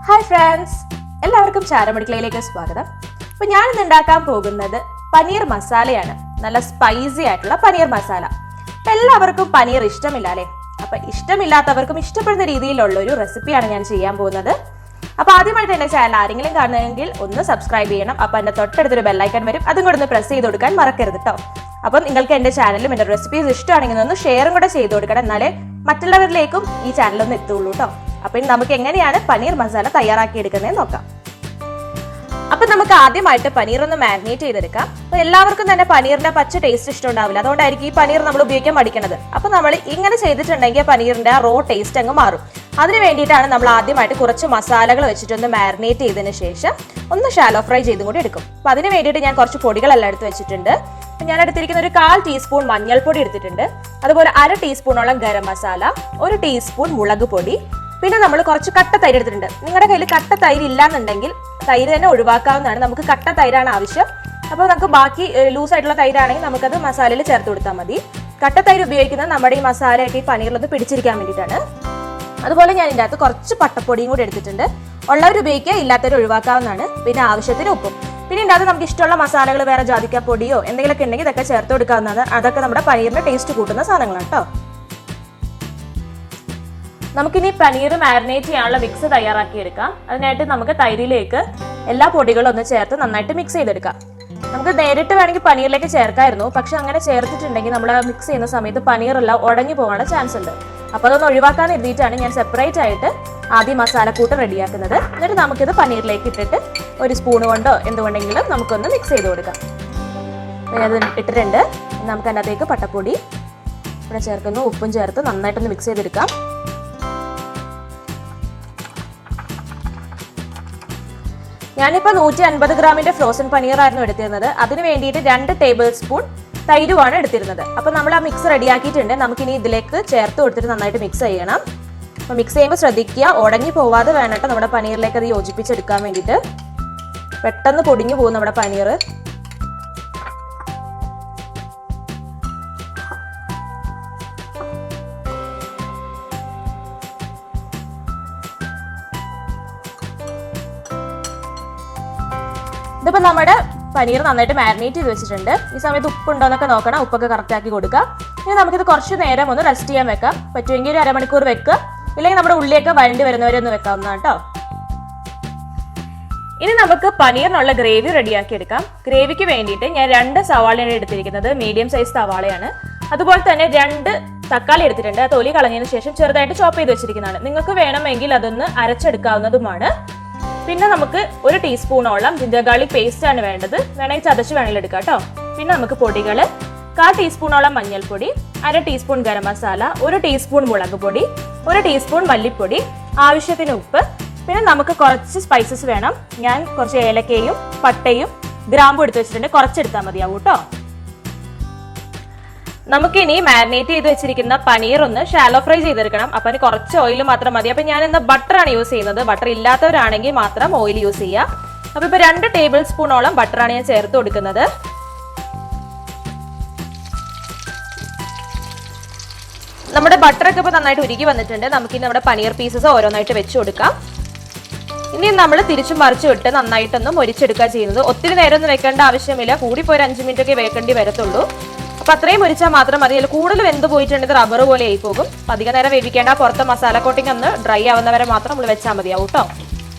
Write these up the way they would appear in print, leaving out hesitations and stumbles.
Hi friends! എല്ലാവർക്കും ചാരമടുക്കളയിലേക്ക് സ്വാഗതം. അപ്പോൾ ഞാൻ ഇന്ന് ഉണ്ടാക്കാൻ പോകുന്നത് പനീർ മസാലയാണ്. നല്ല സ്പൈസി ആയിട്ടുള്ള പനീർ മസാല. എല്ലാവർക്കും പനീർ ഇഷ്ടമില്ല അല്ലേ? അപ്പോൾ ഇഷ്ടമില്ലാത്തവർക്കും ഇഷ്ടപ്പെടുന്ന രീതിയിലുള്ള ഒരു റെസിപ്പിയാണ് ഞാൻ ചെയ്യാൻ പോകുന്നത്. അപ്പോൾ ആദ്യമായിട്ട് എൻ്റെ ചാനൽ ആരെങ്കിലും കാണുന്നെങ്കിൽ ഒന്ന് സബ്സ്ക്രൈബ് ചെയ്യണം. അപ്പോൾ എൻ്റെ തൊട്ടടുത്തൊരു ബെൽ ഐക്കൺ വരും. അതും കൂടെ ഒന്ന് പ്രസ് ചെയ്ത് കൊടുക്കാൻ മറക്കരുത് കേട്ടോ. അപ്പം നിങ്ങൾക്ക് എൻ്റെ ചാനലും എൻ്റെ റെസിപ്പീസ് ഇഷ്ടമാണെങ്കിൽ ഒന്ന് ഷെയറും കൂടെ ചെയ്ത് കൊടുക്കണം. എന്നാലേ മറ്റുള്ളവരിലേക്കും ഈ ചാനലൊന്ന് എത്തുള്ളൂ കേട്ടോ. അപ്പം നമുക്ക് എങ്ങനെയാണ് പനീർ മസാല തയ്യാറാക്കി എടുക്കുന്നതെന്ന് നോക്കാം. അപ്പൊ നമുക്ക് ആദ്യമായിട്ട് പനീർ ഒന്ന് മാരിനേറ്റ് ചെയ്തെടുക്കാം. അപ്പൊ എല്ലാവർക്കും തന്നെ പനീറിന്റെ പച്ച ടേസ്റ്റ് ഇഷ്ടമുണ്ടാവില്ല. അതുകൊണ്ടായിരിക്കും ഈ പനീർ നമ്മൾ ഉപയോഗിക്കാൻ പഠിക്കുന്നത്. അപ്പൊ നമ്മൾ ഇങ്ങനെ ചെയ്തിട്ടുണ്ടെങ്കിൽ പനീറിന്റെ ആ റോ ടേസ്റ്റ് അങ്ങ് മാറും. അതിന് വേണ്ടിയിട്ടാണ് നമ്മൾ ആദ്യമായിട്ട് കുറച്ച് മസാലകൾ വെച്ചിട്ടൊന്ന് മാരിനേറ്റ് ചെയ്തതിന് ശേഷം ഒന്ന് ഷാലോ ഫ്രൈ ചെയ്തും കൂടി എടുക്കും. അപ്പൊ അതിന് വേണ്ടിയിട്ട് ഞാൻ കുറച്ച് പൊടികളെല്ലാം എടുത്ത് വെച്ചിട്ടുണ്ട്. ഞാൻ എടുത്തിരിക്കുന്ന ഒരു 1/4 ടീസ്പൂൺ മഞ്ഞൾപ്പൊടി എടുത്തിട്ടുണ്ട്. അതുപോലെ 1/2 ടീസ്പൂണോളം ഗരം മസാല, 1 ടീസ്പൂൺ മുളക് പൊടി, പിന്നെ നമ്മൾ കുറച്ച് കട്ട തൈര് എടുത്തിട്ടുണ്ട്. നിങ്ങളുടെ കയ്യിൽ കട്ട തൈര് ഇല്ലാന്നുണ്ടെങ്കിൽ തൈര് തന്നെ ഒഴിവാക്കാവുന്നതാണ്. നമുക്ക് കട്ട തൈരാണ് ആവശ്യം. അപ്പോൾ നമുക്ക് ബാക്കി ലൂസ് ആയിട്ടുള്ള തൈരാണെങ്കിൽ നമുക്കത് മസാലയിൽ ചേർത്ത് കൊടുത്താൽ മതി. കട്ട തൈര് ഉപയോഗിക്കുന്നത് നമ്മുടെ ഈ മസാലയൊക്കെ ഈ പനീറിലൊന്ന് പിടിച്ചിരിക്കാൻ വേണ്ടിയിട്ടാണ്. അതുപോലെ ഞാൻ ഇതിൻ്റെ അകത്ത് കുറച്ച് പട്ടപ്പൊടിയും കൂടി എടുത്തിട്ടുണ്ട്. ഉള്ളവർ ഉപയോഗിക്കുക, ഇല്ലാത്തവർ ഒഴിവാക്കാവുന്നതാണ്. പിന്നെ ആവശ്യത്തിന് ഉപ്പും. പിന്നെ ഇതിൻ്റെ അകത്ത് നമുക്ക് ഇഷ്ടമുള്ള മസാലകൾ വേറെ ജാതിക്കപ്പൊടിയോ എന്തെങ്കിലുമൊക്കെ ഉണ്ടെങ്കിൽ ഇതൊക്കെ ചേർത്ത് കൊടുക്കാവുന്നതാണ്. അതൊക്കെ നമ്മുടെ പനീറിന്റെ ടേസ്റ്റ് കൂട്ടുന്ന സാധനങ്ങളാണ് കേട്ടോ. നമുക്കിനി പനീർ മാരിനേറ്റ് ചെയ്യാനുള്ള മിക്സ് തയ്യാറാക്കി എടുക്കാം. അതിനായിട്ട് നമുക്ക് തൈരിലേക്ക് എല്ലാ പൊടികളും ഒന്ന് ചേർത്ത് നന്നായിട്ട് മിക്സ് ചെയ്തെടുക്കാം. നമുക്ക് നേരിട്ട് വേണമെങ്കിൽ പനീറിലേക്ക് ചേർക്കായിരുന്നു. പക്ഷെ അങ്ങനെ ചേർത്തിട്ടുണ്ടെങ്കിൽ നമ്മൾ മിക്സ് ചെയ്യുന്ന സമയത്ത് പനീറെല്ലാം ഉടഞ്ഞു പോകാനുള്ള ചാൻസ് ഉണ്ട്. അപ്പോൾ അതൊന്ന് ഒഴിവാക്കാൻ എഴുതിയിട്ടാണ് ഞാൻ സെപ്പറേറ്റ് ആയിട്ട് ആദ്യം മസാലക്കൂട്ട് റെഡിയാക്കുന്നത്. എന്നിട്ട് നമുക്കിത് പനീറിലേക്ക് ഇട്ടിട്ട് ഒരു സ്പൂൺ കൊണ്ടോ എന്തുകൊണ്ടെങ്കിലും നമുക്കൊന്ന് മിക്സ് ചെയ്ത് കൊടുക്കാം. അത് ഇട്ടിട്ടുണ്ട്. നമുക്ക് അതിനകത്തേക്ക് പട്ടപ്പൊടി ഇവിടെ ചേർക്കുന്നു, ഉപ്പും ചേർത്ത് നന്നായിട്ടൊന്ന് മിക്സ് ചെയ്തെടുക്കാം. ഞാനിപ്പോൾ 150 ഗ്രാമിന്റെ ഫ്രോസൺ പനീറായിരുന്നു എടുത്തിരുന്നത്. അതിന് വേണ്ടിയിട്ട് 2 ടേബിൾ സ്പൂൺ തൈരുമാണ് എടുത്തിരുന്നത്. അപ്പോൾ നമ്മൾ ആ മിക്സ് റെഡിയാക്കിയിട്ടുണ്ട്. നമുക്കിനി ഇതിലേക്ക് ചേർത്ത് കൊടുത്തിട്ട് നന്നായിട്ട് മിക്സ് ചെയ്യണം. അപ്പോൾ മിക്സ് ചെയ്യുമ്പോൾ ശ്രദ്ധിക്കുക, ഉടഞ്ഞു പോവാതെ വേണം നമ്മുടെ പനീറിലേക്ക് അത് യോജിപ്പിച്ചെടുക്കാൻ വേണ്ടിയിട്ട്. പെട്ടെന്ന് പൊടിഞ്ഞു പോകും നമ്മുടെ പനീർ. ഇതിപ്പോൾ നമ്മുടെ പനീർ നന്നായിട്ട് മാരിനേറ്റ് ചെയ്ത് വെച്ചിട്ടുണ്ട്. ഈ സമയത്ത് ഉപ്പുണ്ടോ എന്നൊക്കെ നോക്കണം. ഉപ്പൊക്കെ കറക്റ്റ് ആക്കി കൊടുക്കുക. ഇനി നമുക്കിത് കുറച്ച് നേരം ഒന്ന് റെസ്റ്റ് ചെയ്യാൻ വെക്കാം. പറ്റുമെങ്കിൽ ഒരു അരമണിക്കൂർ വെക്കുക. ഇല്ലെങ്കിൽ നമ്മുടെ ഉള്ളിയൊക്കെ വഴണ്ടി വരുന്നവരെ ഒന്ന് വെക്കാവുന്നതാണ് കേട്ടോ. ഇനി നമുക്ക് പനീറിനുള്ള ഗ്രേവി റെഡിയാക്കി എടുക്കാം. ഗ്രേവിക്ക് വേണ്ടിയിട്ട് ഞാൻ 2 സവാളയാണ് എടുത്തിരിക്കുന്നത്. മീഡിയം സൈസ് സവാളയാണ്. അതുപോലെ തന്നെ 2 തക്കാളി എടുത്തിട്ടുണ്ട്. തൊലി കളഞ്ഞതിന് ശേഷം ചെറുതായിട്ട് ചോപ്പ് ചെയ്ത് വെച്ചിരിക്കുന്നതാണ്. നിങ്ങൾക്ക് വേണമെങ്കിൽ അതൊന്ന് അരച്ചെടുക്കാവുന്നതുമാണ്. പിന്നെ നമുക്ക് 1 ടീസ്പൂണോളം ജിഞ്ചർ ഗാർലിക് പേസ്റ്റ് ആണ് വേണ്ടത്. വേണമെങ്കിൽ ചതച്ച് വേണമെങ്കിൽ എടുക്കാം കേട്ടോ. പിന്നെ നമുക്ക് പൊടികൾ 1/4 ടീസ്പൂണോളം മഞ്ഞൾപ്പൊടി, 1/2 ടീസ്പൂൺ ഗരം മസാല, 1 ടീസ്പൂൺ മുളക് പൊടി, 1 ടീസ്പൂൺ മല്ലിപ്പൊടി, ആവശ്യത്തിന് ഉപ്പ്. പിന്നെ നമുക്ക് കുറച്ച് സ്പൈസസ് വേണം. ഞാൻ കുറച്ച് ഏലക്കയും പട്ടയും ഗ്രാമ്പും എടുത്ത് വെച്ചിട്ടുണ്ട്. കുറച്ചെടുത്താൽ മതിയാവും കേട്ടോ. നമുക്കിനി മാരിനേറ്റ് ചെയ്ത് വെച്ചിരിക്കുന്ന പനീർ ഒന്ന് ഷാലോ ഫ്രൈ ചെയ്തെടുക്കണം. അപ്പൊ അതിന് കുറച്ച് ഓയിൽ മാത്രം മതി. അപ്പൊ ഞാൻ ഇന്ന് ബട്ടറാണ് യൂസ് ചെയ്യുന്നത്. ബട്ടർ ഇല്ലാത്തവരാണെങ്കിൽ മാത്രം ഓയിൽ യൂസ് ചെയ്യുക. അപ്പൊ ഇപ്പൊ 2 ടേബിൾ സ്പൂണോളം ബട്ടറാണ് ഞാൻ ചേർത്ത് കൊടുക്കുന്നത്. നമ്മുടെ ബട്ടറൊക്കെ ഇപ്പൊ നന്നായിട്ട് ഉരുകി വന്നിട്ടുണ്ട്. നമുക്കിനി നമ്മുടെ പനീർ പീസസ് ഓരോന്നായിട്ട് വെച്ച് കൊടുക്കാം. ഇനി നമ്മൾ തിരിച്ചും മറിച്ചു വിട്ട് നന്നായിട്ടൊന്ന് മൊരിച്ചെടുക്കുക ചെയ്യുന്നത്. ഒത്തിരി നേരം ഒന്നും വെക്കേണ്ട ആവശ്യമില്ല. കൂടിപ്പോയി 5 മിനിറ്റ് ഒക്കെ വെക്കേണ്ടി വരത്തുള്ളൂ. അപ്പൊ അത്രയും മൊരിച്ചാൽ മാത്രം മതി. അതിൽ കൂടുതൽ വെന്ത് പോയിട്ടുണ്ടെങ്കിൽ റബ്ബർ പോലെ ആയി പോകും. അധികം നേരം വേവിക്കേണ്ട. പുറത്തെ മസാല കോട്ടിങ് ഒന്ന് ഡ്രൈ ആവുന്നവരെ മാത്രം നമ്മൾ വെച്ചാൽ മതിയാവും കേട്ടോ.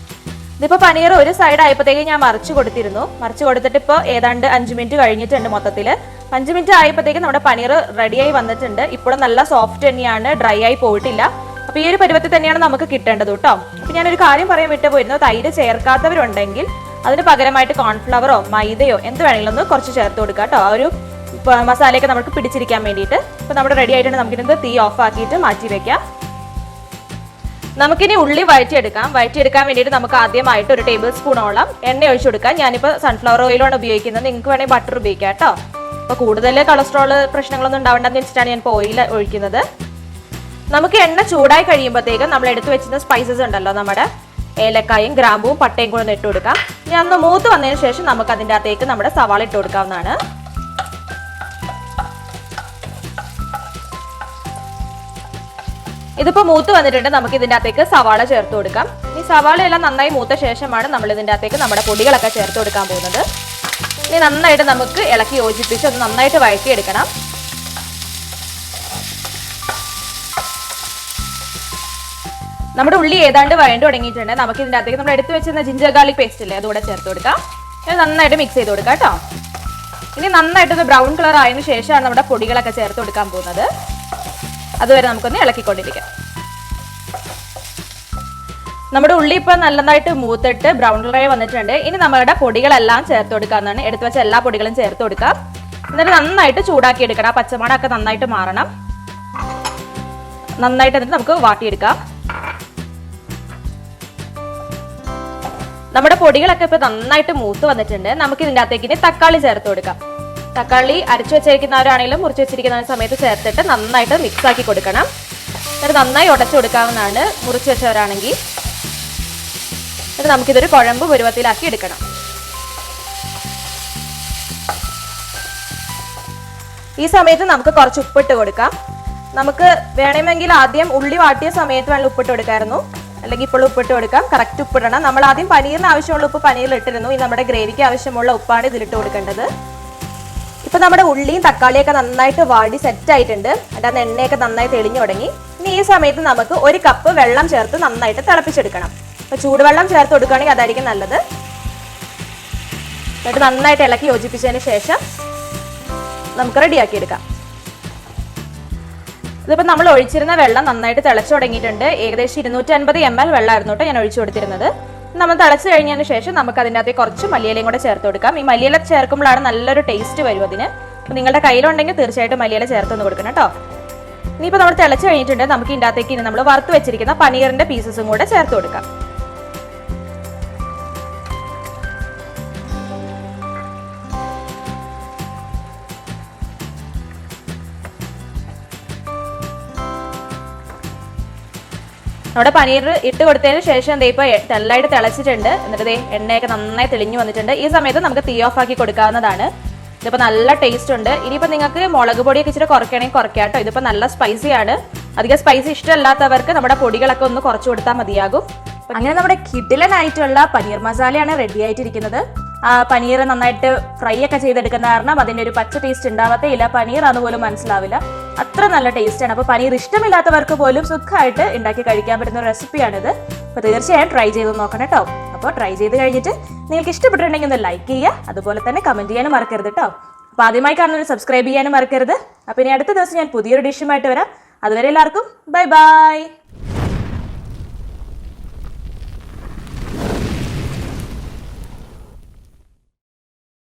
ഇതിപ്പോ പനീർ ഒരു സൈഡ് ആയപ്പോഴത്തേക്ക് ഞാൻ മറിച്ചു കൊടുത്തിരുന്നു. മറിച്ചു കൊടുത്തിട്ട് ഇപ്പോൾ ഏതാണ്ട് 5 മിനിറ്റ് കഴിഞ്ഞിട്ടുണ്ട്. മൊത്തത്തിൽ 5 മിനിറ്റ് ആയപ്പോഴത്തേക്ക് നമ്മുടെ പനീർ റെഡിയായി വന്നിട്ടുണ്ട്. ഇപ്പോഴും നല്ല സോഫ്റ്റ് തന്നെയാണ്, ഡ്രൈ ആയി പോയിട്ടില്ല. അപ്പൊ ഈ ഒരു പരുവത്തിൽ തന്നെയാണ് നമുക്ക് കിട്ടേണ്ടത് കേട്ടോ. അപ്പൊ ഞാനൊരു കാര്യം പറയാൻ വിട്ടുപോയിരുന്നു. തൈര് ചേർക്കാത്തവരുണ്ടെങ്കിൽ അതിന് പകരമായിട്ട് കോൺഫ്ലവറോ മൈദയോ എന്ത് വേണമെങ്കിലും ഒന്ന് കുറച്ച് ചേർത്ത് കൊടുക്കുക കേട്ടോ. ആ ഒരു മസാലയൊക്കെ നമുക്ക് പിടിച്ചിരിക്കാൻ വേണ്ടിയിട്ട്. ഇപ്പൊ നമ്മുടെ റെഡി ആയിട്ടുണ്ട്. നമുക്കിത് തീ ഓഫ് ആക്കിയിട്ട് മാറ്റി വെക്കാം. നമുക്കിനി ഉള്ളി വഴറ്റിയെടുക്കാൻ വേണ്ടിയിട്ട് നമുക്ക് ആദ്യമായിട്ട് 1 ടേബിൾ സ്പൂണോളം എണ്ണ ഒഴിച്ചു കൊടുക്കാം. ഞാനിപ്പോൾ സൺഫ്ലവർ ഓയിലാണ് ഉപയോഗിക്കുന്നത്. നിങ്ങൾക്ക് വേണമെങ്കിൽ ബട്ടർ ഉപയോഗിക്കാം കേട്ടോ. അപ്പൊ കൂടുതൽ കൊളസ്ട്രോൾ പ്രശ്നങ്ങളൊന്നും ഉണ്ടാവേണ്ടെന്ന് വെച്ചിട്ടാണ് ഞാൻ ഇപ്പോൾ ഓയിൽ ഒഴിക്കുന്നത്. നമുക്ക് എണ്ണ ചൂടായി കഴിയുമ്പോഴത്തേക്കും നമ്മൾ എടുത്തു വെച്ചിരുന്ന സ്പൈസസ് ഉണ്ടല്ലോ, നമ്മുടെ ഏലക്കായും ഗ്രാമ്പും പട്ടയും കൂടെ ഇട്ട് കൊടുക്കാം. ഞാൻ ഒന്ന് മൂത്ത് വന്നതിന് ശേഷം നമുക്ക് അതിൻ്റെ അകത്തേക്ക് നമ്മുടെ സവാള ഇട്ട് കൊടുക്കാവുന്നതാണ്. ഇതിപ്പോൾ മൂത്ത് വന്നിട്ടുണ്ട്. നമുക്ക് ഇതിൻ്റെ അകത്തേക്ക് സവാള ചേർത്ത് കൊടുക്കാം. ഈ സവാളയെല്ലാം നന്നായി മൂത്ത ശേഷമാണ് നമ്മൾ ഇതിൻ്റെ അകത്തേക്ക് നമ്മുടെ പൊടികളൊക്കെ ചേർത്ത് കൊടുക്കാൻ പോകുന്നത്. ഇനി നന്നായിട്ട് നമുക്ക് ഇളക്കി യോജിപ്പിച്ച് ഒന്ന് നന്നായിട്ട് വഴറ്റിയെടുക്കണം. നമ്മുടെ ഉള്ളി ഏതാണ്ട് വഴണ്ട് തുടങ്ങിയിട്ടുണ്ട്. നമുക്ക് ഇതിൻ്റെ അകത്തേക്ക് നമ്മൾ എടുത്തു വെച്ചിരുന്ന ജിഞ്ചർ ഗാർലിക് പേസ്റ്റ് ഇല്ലേ, അതുകൂടെ ചേർത്ത് കൊടുക്കാം. ഇത് നന്നായിട്ട് മിക്സ് ചെയ്ത് കൊടുക്കാം കേട്ടോ. ഇനി നന്നായിട്ടൊന്ന് ബ്രൗൺ കളർ ആയതിനു ശേഷമാണ് നമ്മുടെ പൊടികളൊക്കെ ചേർത്ത് കൊടുക്കാൻ പോകുന്നത്. അതുവരെ നമുക്കൊന്ന് ഇളക്കിക്കൊണ്ടിരിക്കാം. നമ്മുടെ ഉള്ളി ഇപ്പൊ നല്ലതായിട്ട് മൂത്തിട്ട് ബ്രൗൺ കളറായി വന്നിട്ടുണ്ട്. ഇനി നമ്മുടെ പൊടികളെല്ലാം ചേർത്ത് കൊടുക്കാന്നാണ്. എടുത്തു വെച്ച എല്ലാ പൊടികളും ചേർത്ത് കൊടുക്കാം. എന്നിട്ട് നന്നായിട്ട് ചൂടാക്കി എടുക്കണം. ആ പച്ചമണമൊക്കെ നന്നായിട്ട് മാറണം. നന്നായിട്ട് എന്നിട്ട് നമുക്ക് വാട്ടിയെടുക്കാം. നമ്മുടെ പൊടികളൊക്കെ ഇപ്പൊ നന്നായിട്ട് മൂത്ത് വന്നിട്ടുണ്ട്. നമുക്ക് ഇതിൻ്റെ അകത്തേക്ക് ഇനി തക്കാളി ചേർത്ത് കൊടുക്കാം. തക്കാളി അരച്ചു വെച്ചിരിക്കുന്നവരാണെങ്കിലും മുറിച്ച് വെച്ചിരിക്കുന്ന സമയത്ത് ചേർത്തിട്ട് നന്നായിട്ട് മിക്സ് ആക്കി കൊടുക്കണം. എന്നിട്ട് നന്നായി ഉടച്ചു കൊടുക്കാവുന്നതാണ് മുറിച്ച് വെച്ചവരാണെങ്കിൽ. എന്നിട്ട് നമുക്കിതൊരു കുഴമ്പ് പരുവത്തിലാക്കി എടുക്കണം. ഈ സമയത്ത് നമുക്ക് കുറച്ച് ഉപ്പിട്ട് കൊടുക്കാം. നമുക്ക് വേണമെങ്കിൽ ആദ്യം ഉള്ളി വാട്ടിയ സമയത്ത് വേണം ഉപ്പിട്ട് കൊടുക്കാമായിരുന്നു. അല്ലെങ്കിൽ ഇപ്പോൾ ഉപ്പിട്ട് കൊടുക്കാം. കറക്റ്റ് ഉപ്പിടണം. നമ്മൾ ആദ്യം പനീറിന് ആവശ്യമുള്ള ഉപ്പ് പനീറിൽ ഇട്ടിരുന്നു. ഇത് നമ്മുടെ ഗ്രേവിക്ക് ആവശ്യമുള്ള ഉപ്പാണ് ഇതിലിട്ട് കൊടുക്കേണ്ടത്. ഇപ്പൊ നമ്മുടെ ഉള്ളിയും തക്കാളിയൊക്കെ നന്നായിട്ട് വാടി സെറ്റ് ആയിട്ടുണ്ട്. അതിൻ്റെ എണ്ണയൊക്കെ നന്നായി തെളിഞ്ഞു തുടങ്ങി. ഇനി ഈ സമയത്ത് നമുക്ക് 1 കപ്പ് വെള്ളം ചേർത്ത് നന്നായിട്ട് തിളപ്പിച്ചെടുക്കണം. അപ്പൊ ചൂടുവെള്ളം ചേർത്ത് കൊടുക്കുകയാണെങ്കിൽ അതായിരിക്കും നല്ലത്. എന്നിട്ട് നന്നായിട്ട് ഇളക്കി യോജിപ്പിച്ചതിന് ശേഷം നമുക്ക് റെഡിയാക്കി എടുക്കാം. ഇതിപ്പോൾ നമ്മൾ ഒഴിച്ചിരുന്ന വെള്ളം നന്നായിട്ട് തിളച്ചു തുടങ്ങിയിട്ടുണ്ട്. ഏകദേശം 250 ml വെള്ളമായിരുന്നു കേട്ടോ ഞാൻ ഒഴിച്ചു കൊടുത്തിരുന്നത്. നമ്മൾ തിളച്ച് കഴിഞ്ഞതിന് ശേഷം നമുക്ക് അതിൻ്റെ അകത്ത് കുറച്ച് മല്ലിയിലയും കൂടെ ചേർത്ത് കൊടുക്കാം. ഈ മല്ലിയില ചേർക്കുമ്പോഴാണ് നല്ലൊരു ടേസ്റ്റ് വരും അതിന്. അപ്പോൾ നിങ്ങളുടെ കയ്യിലുണ്ടെങ്കിൽ തീർച്ചയായിട്ടും മല്ലിയില ചേർത്തൊന്ന് കൊടുക്കണം കേട്ടോ. ഇനിയിപ്പോൾ നമ്മൾ തിളച്ച് കഴിഞ്ഞിട്ടുണ്ട്. നമുക്ക് ഇതിൻ്റെ അകത്തേക്ക് ഇനി നമ്മൾ വറുത്ത് വെച്ചിരിക്കുന്ന പനീറിന്റെ പീസസും കൂടെ ചേർത്ത് കൊടുക്കാം. നമ്മുടെ പനീർ ഇട്ട് കൊടുത്തതിന് ശേഷം ദേ ഇപ്പോൾ നല്ലതായിട്ട് തിളച്ചിട്ടുണ്ട്. എന്നിട്ട് എണ്ണയൊക്കെ നന്നായി തെളിഞ്ഞു വന്നിട്ടുണ്ട്. ഈ സമയത്ത് നമുക്ക് തീ ഓഫ് ആക്കി കൊടുക്കാവുന്നതാണ്. ഇതിപ്പോൾ നല്ല ടേസ്റ്റ് ഉണ്ട്. ഇനിയിപ്പോൾ നിങ്ങൾക്ക് മുളക് പൊടിയൊക്കെ ഇച്ചിരി കുറയ്ക്കണമെങ്കിൽ കുറയ്ക്കാം കേട്ടോ. ഇതിപ്പോൾ നല്ല സ്പൈസിയാണ്. അധികം സ്പൈസി ഇഷ്ടമല്ലാത്തവർക്ക് നമ്മുടെ പൊടികളൊക്കെ ഒന്ന് കുറച്ച് കൊടുത്താൽ മതിയാകും. അങ്ങനെ നമ്മുടെ കിടിലനായിട്ടുള്ള പനീർ മസാലയാണ് റെഡി ആയിട്ടിരിക്കുന്നത്. പനീർ നന്നായിട്ട് ഫ്രൈ ഒക്കെ ചെയ്തെടുക്കുന്ന കാരണം അതിൻ്റെ ഒരു പച്ച ടേസ്റ്റ് ഉണ്ടാവത്തേ ഇല്ല. പനീർ അതുപോലും മനസ്സിലാവില്ല. അത്ര നല്ല ടേസ്റ്റാണ്. അപ്പോൾ പനീർ ഇഷ്ടമില്ലാത്തവർക്ക് പോലും സുഖമായിട്ട് ഉണ്ടാക്കി കഴിക്കാൻ പറ്റുന്ന ഒരു റെസിപ്പിയാണിത്. അപ്പോൾ തീർച്ചയായും ട്രൈ ചെയ്ത് നോക്കണം കേട്ടോ. അപ്പോൾ ട്രൈ ചെയ്ത് കഴിഞ്ഞിട്ട് നിങ്ങൾക്ക് ഇഷ്ടപ്പെട്ടിട്ടുണ്ടെങ്കിൽ ഒന്ന് ലൈക്ക് ചെയ്യുക. അതുപോലെ തന്നെ കമൻറ്റ് ചെയ്യാനും മറക്കരുത് കേട്ടോ. അപ്പോൾ ആദ്യമായി കാണുന്നവർ സബ്സ്ക്രൈബ് ചെയ്യാനും മറക്കരുത്. അപ്പോൾ ഇനി അടുത്ത ദിവസം ഞാൻ പുതിയൊരു ഡിഷുമായിട്ട് വരാം. അതുവരെ എല്ലാവർക്കും ബൈ ബൈ.